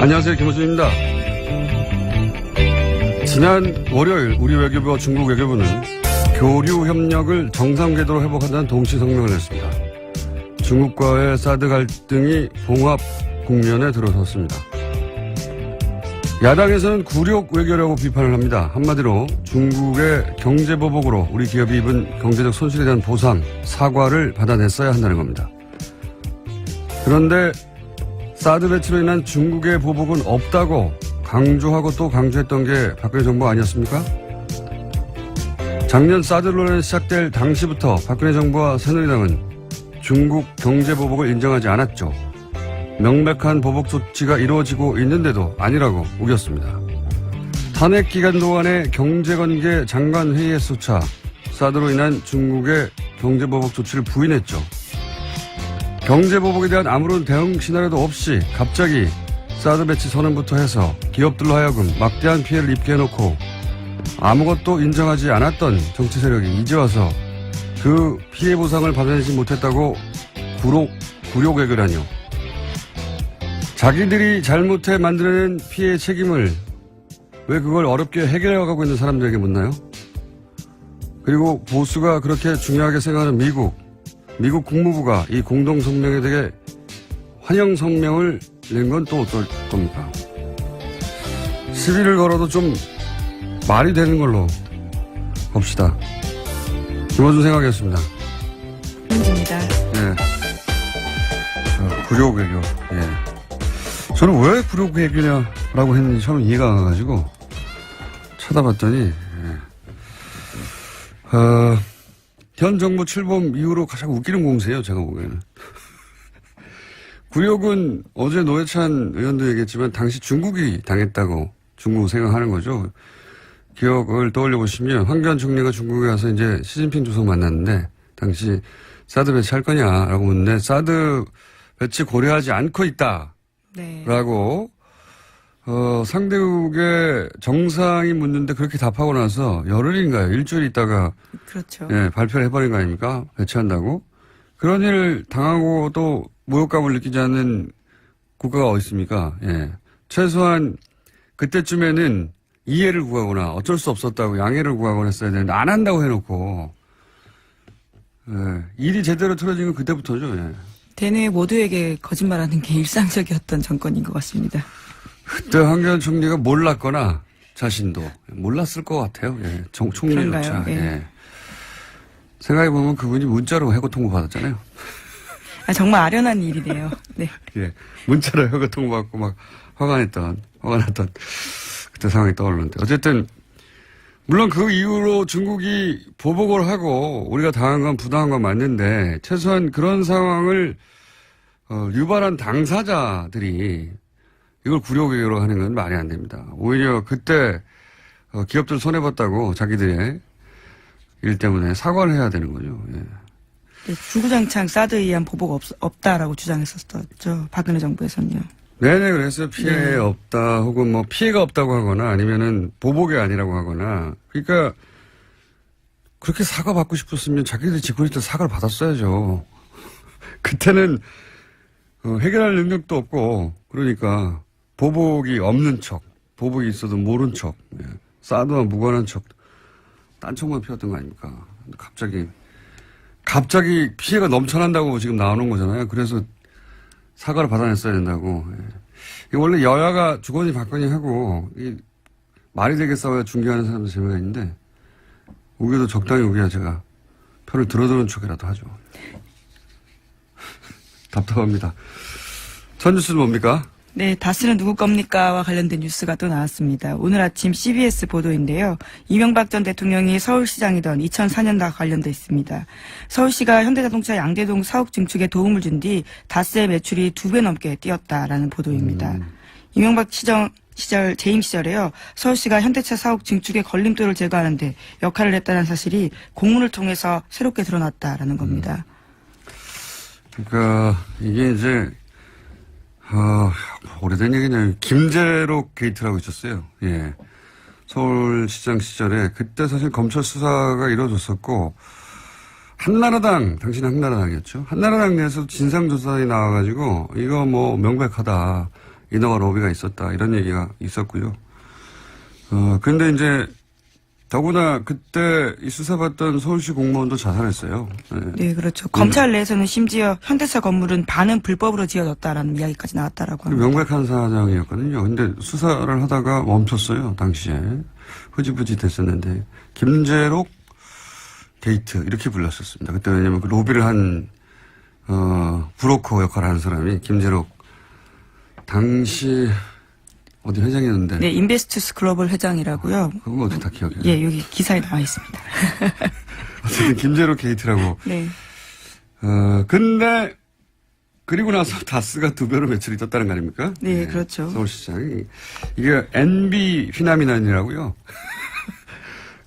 안녕하세요. 김호준입니다. 지난 월요일 우리 외교부와 중국 외교부는 교류 협력을 정상 궤도로 회복한다는 동시 성명을 냈습니다. 중국과의 사드 갈등이 봉합 국면에 들어섰습니다. 야당에서는 굴욕 외교라고 비판을 합니다. 한마디로 중국의 경제보복으로 우리 기업이 입은 경제적 손실에 대한 보상, 사과를 받아냈어야 한다는 겁니다. 그런데 사드 배치로 인한 중국의 보복은 없다고 강조하고 또 강조했던 게 박근혜 정부 아니었습니까? 작년 사드 논란이 시작될 당시부터 박근혜 정부와 새누리당은 중국 경제 보복을 인정하지 않았죠. 명백한 보복 조치가 이루어지고 있는데도 아니라고 우겼습니다. 탄핵 기간 동안의 경제관계 장관 회의에서조차 사드로 인한 중국의 경제 보복 조치를 부인했죠. 경제 보복에 대한 아무런 대응 시나리오도 없이 갑자기 사드 배치 선언부터 해서 기업들로 하여금 막대한 피해를 입게 해놓고 아무것도 인정하지 않았던 정치 세력이 이제 와서 그 피해 보상을 받아내지 못했다고 굴욕 외교라뇨. 자기들이 잘못해 만들어낸 피해 책임을 왜 그걸 어렵게 해결해가고 있는 사람들에게 묻나요? 그리고 보수가 그렇게 중요하게 생각하는 미국 국무부가 이 공동성명에 대해 환영 성명을 낸 건 또 어떨 겁니까? 시비를 걸어도 좀 말이 되는 걸로 봅시다. 김호준 생각이었습니다. 김호준입니다. 예. 굴욕 외교. 예. 저는 왜 굴욕 외교냐라고 했는지 처음 이해가 안 가가지고 찾아봤더니, 현 정부 출범 이후로 가장 웃기는 공세예요, 제가 보기에는. 굴욕은 어제 노회찬 의원도 얘기했지만 당시 중국이 당했다고 중국 생각하는 거죠. 기억을 떠올려 보시면 황교안 총리가 중국에 가서 이제 시진핑 주석 만났는데 당시 사드 배치할 거냐라고 묻는데 사드 배치 고려하지 않고 있다라고 네. 상대국의 정상이 묻는데 그렇게 답하고 나서 열흘인가요? 일주일 있다가 그렇죠. 예, 발표를 해버린 거 아닙니까? 배치한다고. 그런 일을 당하고 또 모욕감을 느끼지 않는 국가가 어디 있습니까? 예. 최소한 그때쯤에는 이해를 구하거나 어쩔 수 없었다고 양해를 구하거나 했어야 되는데 안 한다고 해놓고 예. 일이 제대로 틀어진 건 그때부터죠. 예. 대내 모두에게 거짓말하는 게 일상적이었던 정권인 것 같습니다. 그때 황교안 총리가 몰랐거나 자신도 몰랐을 것 같아요. 예. 총리조차. 예. 예. 생각해보면 그분이 문자로 해고 통보 받았잖아요. 정말 아련한 일이네요. 네. 예. 문자로 해고 통보 받고 막 화가 났던 그때 상황이 떠오르는데. 어쨌든, 물론 그 이후로 중국이 보복을 하고 우리가 당한 건 부당한 건 맞는데 최소한 그런 상황을 유발한 당사자들이 이걸 굴욕외교로 하는 건 말이 안 됩니다. 오히려 그때 기업들 손해봤다고 자기들의 일 때문에 사과를 해야 되는 거죠. 예. 네, 주구장창 사드에 의한 보복 없다라고 주장했었죠. 박근혜 정부에서는요. 네네, 그래서 피해 없다 혹은 뭐 피해가 없다고 하거나 아니면은 보복이 아니라고 하거나 그러니까 그렇게 사과받고 싶었으면 자기들이 짓고 있을 때 사과를 받았어야죠. 그때는 해결할 능력도 없고 그러니까 보복이 없는 척, 보복이 있어도 모른 척, 예. 사드와 무관한 척 딴청만 피웠던 거 아닙니까? 갑자기 피해가 넘쳐난다고 지금 나오는 거잖아요. 그래서 사과를 받아냈어야 된다고. 예. 원래 여야가 주거니 받거니 하고 말이 되게 싸워야 중계하는 사람도 재미가 있는데 우겨도 적당히 우겨야 제가 표를 들어두는 척이라도 하죠. 답답합니다. 첫 뉴스는 뭡니까? 네, 다스는 누구 겁니까?와 관련된 뉴스가 또 나왔습니다. 오늘 아침 CBS 보도인데요. 이명박 전 대통령이 서울시장이던 2004년과 관련돼 있습니다. 서울시가 현대자동차 양대동 사옥 증축에 도움을 준 뒤 다스의 매출이 2배 넘게 뛰었다라는 보도입니다. 이명박 시절 재임 시절에요. 서울시가 현대차 사옥 증축의 걸림돌을 제거하는 데 역할을 했다는 사실이 공문을 통해서 새롭게 드러났다라는 겁니다. 그러니까 이게 이제 오래된 얘기네요. 김재록 게이트라고 있었어요. 예. 서울시장 시절에 그때 사실 검찰 수사가 이루어졌었고 한나라당, 당신은 한나라당이었죠. 한나라당 내에서 진상조사에 나와가지고 이거 뭐 명백하다. 인허가 로비가 있었다. 이런 얘기가 있었고요. 근데 이제 더구나 그때 이 수사받던 서울시 공무원도 자살했어요. 네, 그렇죠. 검찰 내에서는 심지어 현대차 건물은 반은 불법으로 지어졌다라는 이야기까지 나왔다라고 합니다. 명백한 사장이었거든요. 근데 수사를 하다가 멈췄어요. 당시에. 흐지부지 됐었는데. 김재록 게이트 이렇게 불렀었습니다. 그때 왜냐면 그 로비를 한 브로커 역할을 하는 사람이 김재록 당시 어디 회장이었는데. 네, 인베스투스 글로벌 회장이라고요. 그거 어떻게 다 기억해요? 예, 여기 기사에 나와 있습니다. 어쨌든 김재록 게이트라고. 네. 근데 그리고 나서 다스가 2배로 매출이 떴다는 거 아닙니까? 네, 그렇죠. 서울시장이. 이게 NB 휘나미난이라고요.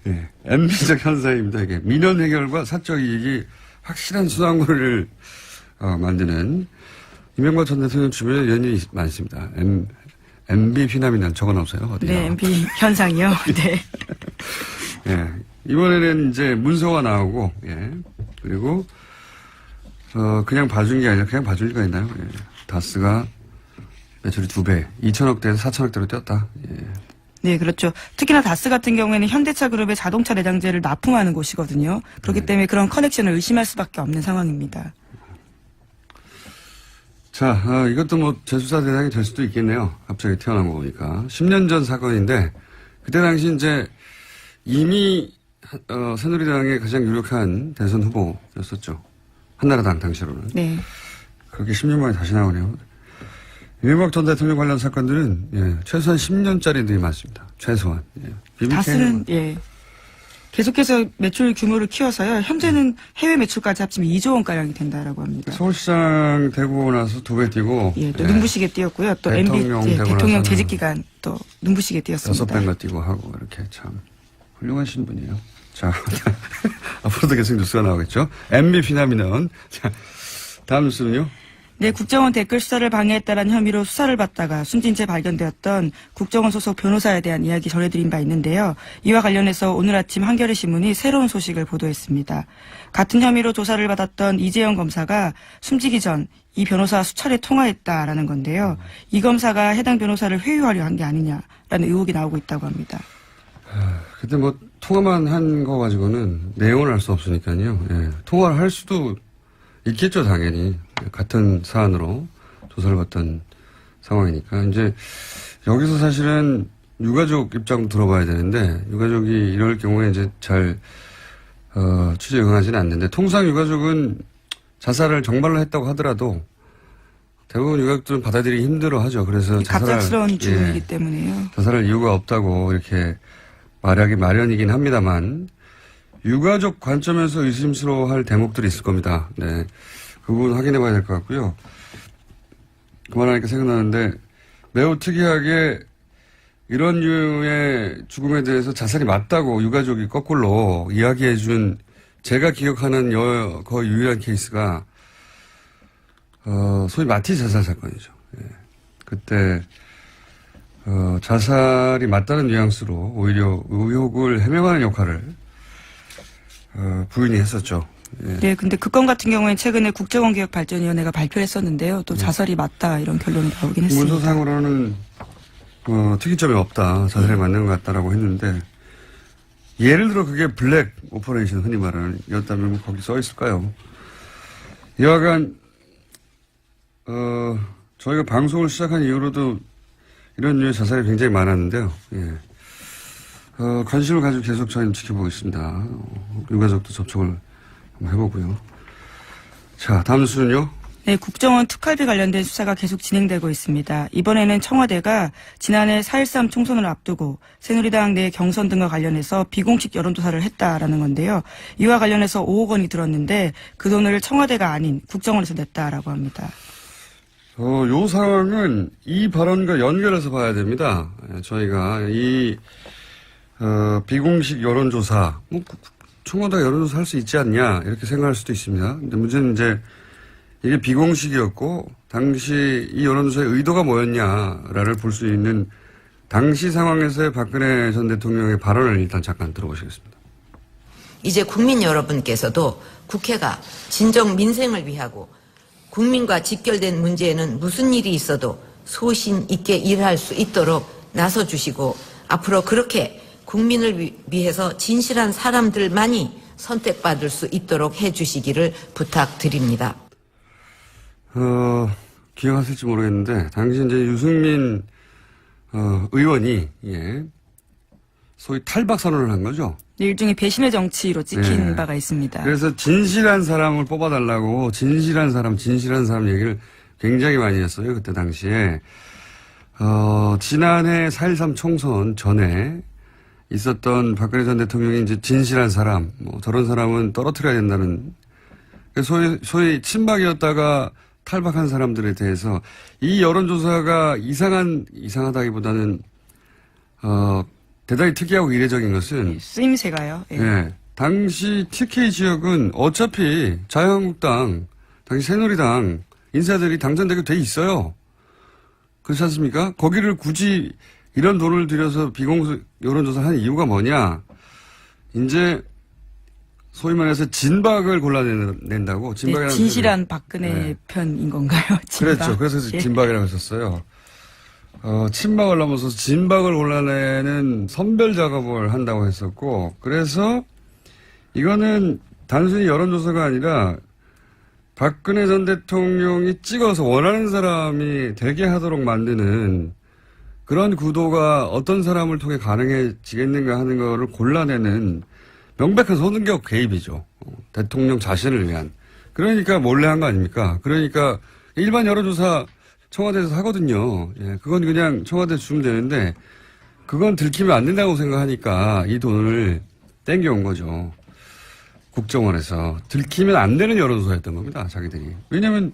예, NB적 현상입니다. 이게 민원 해결과 사적 이익이 확실한 수당물을 만드는 이명박 전 대통령 주변에 이런 일이 많습니다. MB 휘나미난 적어놓으세요. 어디요? 네, MB 현상이요. 네. 예, 이번에는 이제 문서가 나오고, 예, 그리고 그냥 봐준 게 아니라 그냥 봐줄 리가 있나요? 예. 다스가 매출이 2배, 2천억대에서 4천억대로 뛰었다. 예. 네, 그렇죠. 특히나 다스 같은 경우에는 현대차 그룹의 자동차 내장재를 납품하는 곳이거든요. 그렇기 때문에 그런 커넥션을 의심할 수밖에 없는 상황입니다. 자, 이것도 뭐 재수사 대상이 될 수도 있겠네요. 갑자기 태어난 거 보니까. 10년 전 사건인데, 그때 당시 이제 이미, 새누리당의 가장 유력한 대선 후보였었죠. 한나라당 당시로는. 네. 그렇게 10년 만에 다시 나오네요. 이명박 전 대통령 관련 사건들은, 예, 최소한 10년짜리들이 많습니다. 최소한. 예. 다스는, 예. 계속해서 매출 규모를 키워서요. 현재는 해외 매출까지 합치면 2조 원가량이 된다라고 합니다. 서울시장 되고 나서 2배 뛰고. 예, 또 눈부시게 뛰었고요. 또 대통령 MB, 되고 대통령 나서는 재직 기간 또 눈부시게 뛰었습니다. 6배가 뛰고 하고 이렇게 참 훌륭하신 분이에요. 자, 앞으로도 계속 뉴스가 나오겠죠. MB 피나미는. 자, 다음 뉴스는요. 네, 국정원 댓글 수사를 방해했다는 혐의로 수사를 받다가 숨진 채 발견되었던 국정원 소속 변호사에 대한 이야기 전해드린 바 있는데요. 이와 관련해서 오늘 아침 한겨레 신문이 새로운 소식을 보도했습니다. 같은 혐의로 조사를 받았던 이재영 검사가 숨지기 전 이 변호사와 수차례 통화했다라는 건데요. 이 검사가 해당 변호사를 회유하려 한 게 아니냐라는 의혹이 나오고 있다고 합니다. 그때 뭐 통화만 한 거 가지고는 내용을 알 수 없으니까요. 예, 통화를 할 수도 있겠죠, 당연히. 같은 사안으로 조사를 받던 상황이니까. 이제 여기서 사실은 유가족 입장도 들어봐야 되는데, 유가족이 이럴 경우에 이제 잘, 취재에 응하지는 않는데, 통상 유가족은 자살을 정말로 했다고 하더라도 대부분 유가족들은 받아들이기 힘들어 하죠. 그래서 갑작스러운 죽음이기 때문에요. 자살할 이유가 없다고 이렇게 말하기 마련이긴 합니다만, 유가족 관점에서 의심스러워할 대목들이 있을 겁니다. 네. 그 부분 확인해 봐야 될 것 같고요. 그만하니까 생각나는데 매우 특이하게 이런 류의 죽음에 대해서 자살이 맞다고 유가족이 거꾸로 이야기해 준 제가 기억하는 거의 유일한 케이스가 소위 마티 자살 사건이죠. 예. 그때 자살이 맞다는 뉘앙스로 오히려 의혹을 해명하는 역할을 부인이 했었죠. 예. 네, 근데 그 건 같은 경우에는 최근에 국정원개혁발전위원회가 발표를 했었는데요. 또 자살이 맞다 이런 결론이 나오긴 했습니다. 문서상으로는 특이점이 없다. 자살이 맞는 것 같다라고 했는데 예를 들어 그게 블랙 오퍼레이션 흔히 말하는 이었다면 거기 써 있을까요? 여하간 저희가 방송을 시작한 이후로도 이런 류의 자살이 굉장히 많았는데요. 예. 관심을 가지고 계속 저희는 지켜보고 있습니다. 유가족도 접촉을 한번 해보고요. 자, 다음 뉴스는요. 네, 국정원 특활비 관련된 수사가 계속 진행되고 있습니다. 이번에는 청와대가 지난해 4.13 총선을 앞두고 새누리당 내 경선 등과 관련해서 비공식 여론조사를 했다라는 건데요. 이와 관련해서 5억 원이 들었는데 그 돈을 청와대가 아닌 국정원에서 냈다라고 합니다. 요 상황은 이 발언과 연결해서 봐야 됩니다. 저희가 이 비공식 여론조사, 뭐 청와대가 여론조사 할 수 있지 않냐 이렇게 생각할 수도 있습니다. 근데 문제는 이제 이게 비공식이었고 당시 이 여론조사의 의도가 뭐였냐를 볼 수 있는 당시 상황에서의 박근혜 전 대통령의 발언을 일단 잠깐 들어보시겠습니다. 이제 국민 여러분께서도 국회가 진정 민생을 위하고 국민과 직결된 문제에는 무슨 일이 있어도 소신 있게 일할 수 있도록 나서주시고 앞으로 그렇게 국민을 위해서 진실한 사람들만이 선택받을 수 있도록 해주시기를 부탁드립니다. 기억하실지 모르겠는데 당시 이제 유승민 의원이 소위 탈박 선언을 한 거죠. 네, 일종의 배신의 정치로 찍힌 네. 바가 있습니다. 그래서 진실한 사람을 뽑아달라고 진실한 사람 얘기를 굉장히 많이 했어요. 그때 당시에. 지난해 4.13 총선 전에 있었던 박근혜 전 대통령이 이제 진실한 사람, 저런 사람은 떨어뜨려야 된다는, 소위 친박이었다가 탈박한 사람들에 대해서 이 여론조사가 이상하다기보다는, 대단히 특이하고 이례적인 것은 쓰임새가요. 예. 예. 당시 TK 지역은 어차피 자유한국당, 당시 새누리당 인사들이 당선되게 돼 있어요. 그렇지 않습니까? 거기를 굳이 이런 돈을 들여서 비공개 여론조사를 한 이유가 뭐냐? 이제 소위 말해서 진박을 골라낸다고. 네, 진실한 박근혜 편인 건가요? 진박. 그렇죠. 그래서 예. 진박이라고 했었어요. 친박을 넘어서 진박을 골라내는 선별 작업을 한다고 했었고, 그래서 이거는 단순히 여론조사가 아니라 박근혜 전 대통령이 찍어서 원하는 사람이 되게 하도록 만드는 그런 구도가 어떤 사람을 통해 가능해지겠는가 하는 거를 골라내는 명백한 선거 개입이죠. 대통령 자신을 위한. 그러니까 몰래 한 거 아닙니까? 그러니까 일반 여론조사 청와대에서 하거든요. 예, 그건 그냥 청와대에 주면 되는데 그건 들키면 안 된다고 생각하니까 이 돈을 땡겨온 거죠. 국정원에서. 들키면 안 되는 여론조사였던 겁니다. 자기들이. 왜냐하면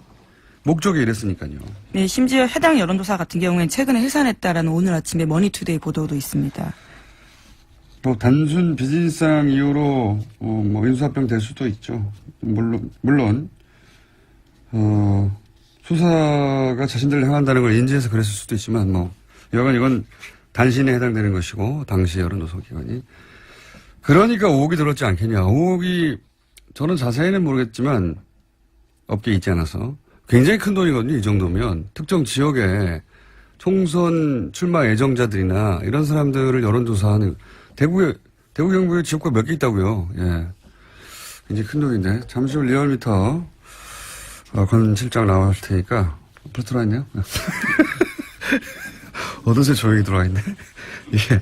목적이 이랬으니까요. 네, 심지어 해당 여론조사 같은 경우에는 최근에 해산했다라는 오늘 아침에 머니투데이 보도도 있습니다. 단순 비즈니스상 이유로 인수합병 될 수도 있죠. 물론 수사가 자신들을 향한다는 걸 인지해서 그랬을 수도 있지만 여간 이건 단신에 해당되는 것이고 당시 여론조사 기관이. 그러니까 의혹이 들었지 않겠냐. 의혹이 저는 자세히는 모르겠지만 업계에 있지 않아서 굉장히 큰 돈이거든요. 이 정도면 특정 지역에 총선 출마 예정자들이나 이런 사람들을 여론조사하는 대구 경북에 지역구가 몇 개 있다고요. 예, 굉장히 큰 돈인데 잠시 후 리얼미터 권 실장 나올 테니까 불 들어와 있네요. 어느새 조용히 들어와 있네. 예.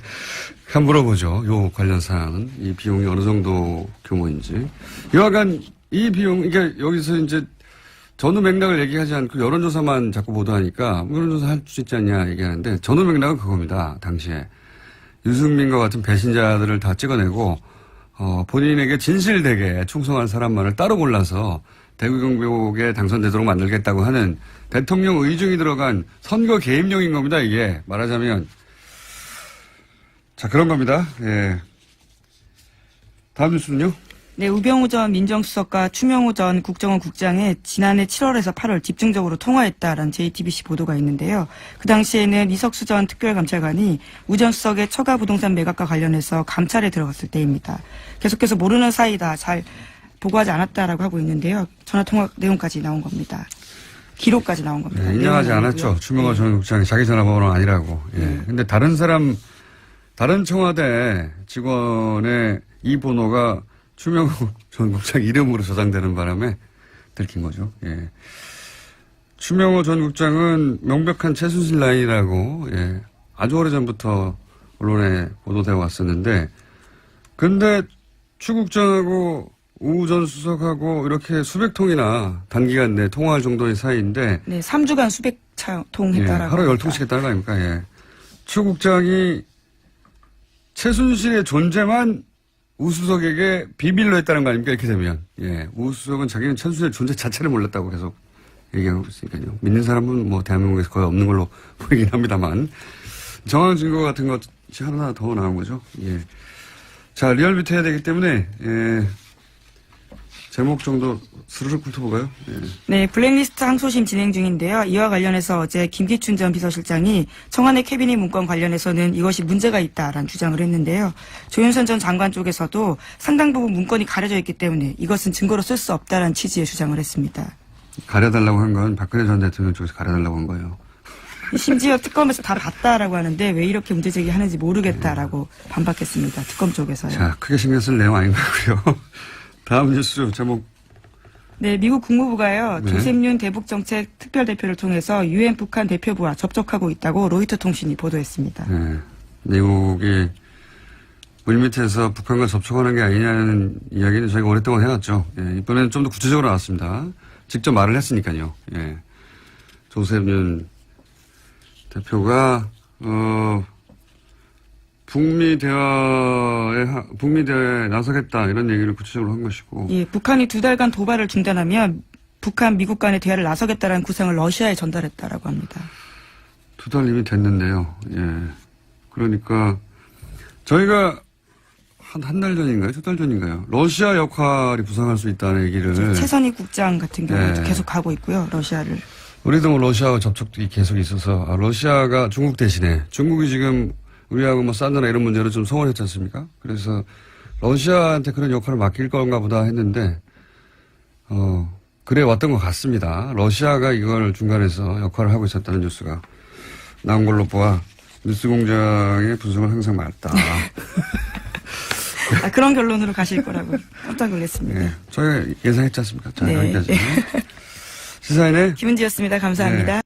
한번 물어보죠. 요 관련 사항은 이 비용이 어느 정도 규모인지. 여하간 이 비용, 그러니까 여기서 이제 전후 맥락을 얘기하지 않고 여론조사만 자꾸 보도하니까 여론조사 할 수 있지 않냐 얘기하는데 전후 맥락은 그겁니다. 당시에 유승민과 같은 배신자들을 다 찍어내고 본인에게 진실되게 충성한 사람만을 따로 골라서 대구 경북에 당선되도록 만들겠다고 하는 대통령 의중이 들어간 선거 개입용인 겁니다. 이게 말하자면. 자, 그런 겁니다. 예. 다음 뉴스는요? 네, 우병우 전 민정수석과 추명호 전 국정원 국장이 지난해 7월에서 8월 집중적으로 통화했다라는 JTBC 보도가 있는데요. 그 당시에는 이석수 전 특별감찰관이 우 전 수석의 처가 부동산 매각과 관련해서 감찰에 들어갔을 때입니다. 계속해서 모르는 사이다, 잘 보고하지 않았다라고 하고 있는데요. 전화통화 내용까지 나온 겁니다. 기록까지 나온 겁니다. 네, 인정하지 않았죠. 추명호 전 국장이 자기 전화번호는 아니라고. 예. 근데 다른 청와대 직원의 이 번호가 추명호 전 국장 이름으로 저장되는 바람에 들킨 거죠. 예. 추명호 전 국장은 명백한 최순실 라인이라고, 예. 아주 오래전부터 언론에 보도되어 왔었는데, 근데 추 국장하고 우 전 수석하고 이렇게 수백 통이나 단기간 내에 통화할 정도의 사이인데, 네, 3주간 수백 통 했다라고. 예, 하루 10통씩 했다는 거 아닙니까? 예. 추 국장이 최순실의 존재만 우 수석에게 비밀로 했다는 거 아닙니까? 이렇게 되면. 예. 우 수석은 자기는 최순실의 존재 자체를 몰랐다고 계속 얘기하고 있으니까요. 믿는 사람은 대한민국에서 거의 없는 걸로 보이긴 합니다만. 정황 증거 같은 것이 하나 더 나온 거죠. 예. 자, 리얼미터 해야 되기 때문에, 예. 제목 정도 스르륵 훑어볼까요? 예. 네, 블랙리스트 항소심 진행 중인데요. 이와 관련해서 어제 김기춘 전 비서실장이 청와대 캐비닛 문건 관련해서는 이것이 문제가 있다라는 주장을 했는데요. 조윤선 전 장관 쪽에서도 상당 부분 문건이 가려져 있기 때문에 이것은 증거로 쓸 수 없다라는 취지의 주장을 했습니다. 가려달라고 한 건 박근혜 전 대통령 쪽에서 가려달라고 한 거예요. 심지어 특검에서 다 봤다라고 하는데 왜 이렇게 문제 제기하는지 모르겠다라고 반박했습니다. 특검 쪽에서요. 자, 크게 신경 쓸 내용 아닌 거고요. 다음 뉴스 제목. 네, 미국 국무부가요. 네. 조셉윤 대북정책 특별대표를 통해서 유엔 북한 대표부와 접촉하고 있다고 로이터 통신이 보도했습니다. 네, 미국이 물밑에서 북한과 접촉하는 게 아니냐는 이야기는 저희가 오랫동안 해왔죠. 예, 이번에는 좀 더 구체적으로 나왔습니다. 직접 말을 했으니까요. 예. 조셉윤 대표가 북미 대화에 나서겠다 이런 얘기를 구체적으로 한 것이고. 예, 북한이 2달간 도발을 중단하면 북한 미국 간의 대화를 나서겠다라는 구상을 러시아에 전달했다라고 합니다. 2달 이미 됐는데요. 예. 그러니까 저희가 한 달 전인가요? 2달 전인가요? 러시아 역할이 부상할 수 있다는 얘기를. 최선희 국장 같은 경우도 네. 계속 가고 있고요. 러시아를. 우리도 뭐 러시아와 접촉이 계속 있어서 러시아가 중국 대신에 중국이 지금 우리하고 뭐 사드나 이런 문제로 좀 소원했지 않습니까? 그래서 러시아한테 그런 역할을 맡길 건가 보다 했는데 그래 왔던 것 같습니다. 러시아가 이걸 중간에서 역할을 하고 있었다는 뉴스가 나온 걸로 보아 뉴스공장의 분석은 항상 맞다. 그런 결론으로 가실 거라고 깜짝 놀랐습니다. 예, 저희가 예상했지 않습니까? 자, 네. 여기까지. 시사인의 김은지였습니다. 감사합니다. 네.